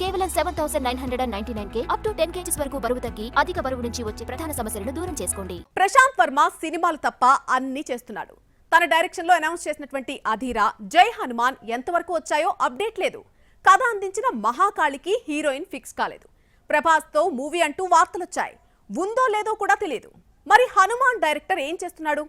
కేవలం 7,999K up to 10 kgs వరకు బరువు తగ్గి అధిక బరువు నుంచి వచ్చే ప్రధాన సమస్యలను దూరం చేసుకోండి. ప్రశాంత్ వర్మ సినిమాలు తప్ప అన్ని చేస్తున్నాడు. తన డైరెక్షన్ లో అనౌన్స్ చేసినటువంటి అధీరా, జై హనుమాన్ ఎంతవరకు వచ్చాయో అప్డేట్ లేదు. కథ అందించిన మహాకాళికి హీరోయిన్ ఫిక్స్ కాలేదు. ప్రభాస్ తో మూవీ అంటూ వార్తలొచ్చాయి. ఉందో లేదో కూడా తెలియదు. మరి హనుమాన్ డైరెక్టర్ ఏం చేస్తున్నాడు?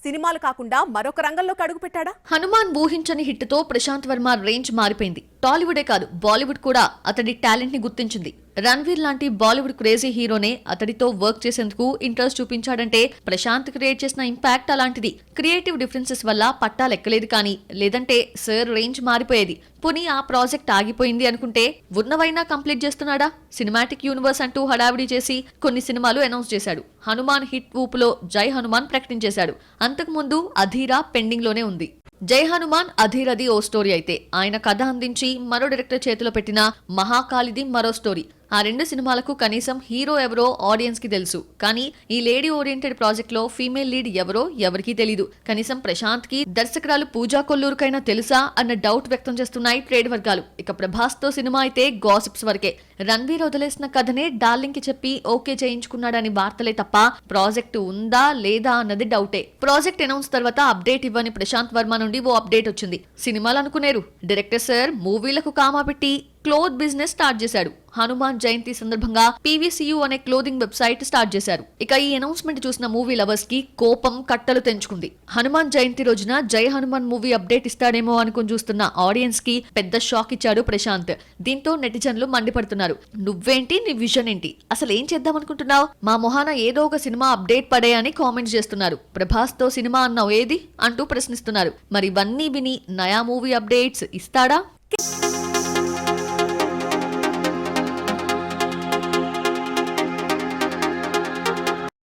సినిమాలు కాకుండా మరొక రంగంలోకి అడుగు పెట్టాడా? హనుమాన్ ఊహించని హిట్ తో ప్రశాంత్ వర్మ రేంజ్ మారిపోయింది. టాలీవుడే కాదు, బాలీవుడ్ కూడా అతడి టాలెంట్ ని గుర్తించింది. రణ్వీర్ లాంటి బాలీవుడ్ క్రేజీ హీరోనే అతడితో వర్క్ చేసేందుకు ఇంట్రెస్ట్ చూపించాడంటే ప్రశాంత్ క్రియేట్ చేసిన ఇంపాక్ట్ అలాంటిది. క్రియేటివ్ డిఫరెన్సెస్ వల్ల పట్టాలెక్కలేదు కానీ, లేదంటే సర్ రేంజ్ మారిపోయేది. పోనీ ఆ ప్రాజెక్ట్ ఆగిపోయింది అనుకుంటే ఉన్నవైనా కంప్లీట్ చేస్తున్నాడా? సినిమాటిక్ యూనివర్స్ అంటూ హడావిడి చేసి కొన్ని సినిమాలు అనౌన్స్ చేశాడు. హనుమాన్ హిట్ ఊపులో జై హనుమాన్ ప్రకటించేశాడు. అంతకుముందు అధీరా పెండింగ్ లోనే ఉంది. జై హనుమాన్ అధీరది ఓ స్టోరీ అయితే, ఆయన కథ అందించి మరో డైరెక్టర్ చేతిలో పెట్టిన మహాకాళిది మరో స్టోరీ. ఆ రెండు సినిమాలకు కనీసం హీరో ఎవరో ఆడియన్స్ కి తెలుసు, కానీ ఈ లేడీ ఓరియంటెడ్ ప్రాజెక్ట్ లో ఫీమేల్ లీడ్ ఎవరో ఎవరికీ తెలీదు. కనీసం ప్రశాంత్ కి దర్శకురాలు పూజా కొల్లూరుకైనా తెలుసా అన్న డౌట్ వ్యక్తం చేస్తున్నాయి ట్రేడ్ వర్గాలు. ఇక ప్రభాస్ తో సినిమా అయితే గాసిప్స్ వరకే. రణ్వీర్ వదిలేసిన కథనే డార్లింగ్ కి చెప్పి ఓకే చేయించుకున్నాడని వార్తలే తప్ప ప్రాజెక్ట్ ఉందా లేదా అన్నది డౌటే. ప్రాజెక్ట్ అనౌన్స్ తర్వాత అప్డేట్ ఇవ్వని ప్రశాంత్ వర్మ నుండి ఓ అప్డేట్ వచ్చింది. సినిమాలు అనుకునేరు, డైరెక్టర్ సార్ మూవీలకు కామా పెట్టి క్లోత్ బిజినెస్ స్టార్ట్ చేశాడు. హనుమాన్ జయంతి సందర్భంగా PVCU అనే క్లోదింగ్ వెబ్సైట్ స్టార్ట్ చేశారు. ఇక ఈ అనౌన్స్మెంట్ చూసిన మూవీ లవర్స్ కి కోపం కట్టలు తెంచుకుంది. హనుమాన్ జయంతి రోజున జై హనుమాన్ మూవీ అప్డేట్ ఇస్తాడేమో అనుకుని చూస్తున్న ఆడియన్స్ కి పెద్ద షాక్ ఇచ్చాడు ప్రశాంత్. దీంతో నెటిజన్లు మండిపడుతున్నారు. నువ్వేంటి, నీ విజన్ ఏంటి, అసలు ఏం చేద్దాం అనుకుంటున్నావు? మా మొహాన ఏదో ఒక సినిమా అప్డేట్ పడే అని కామెంట్స్ చేస్తున్నారు. ప్రభాస్ తో సినిమా అన్నావు ఏది అంటూ ప్రశ్నిస్తున్నారు. మరి ఇవన్నీ విని నయా మూవీ అప్డేట్స్ ఇస్తాడా?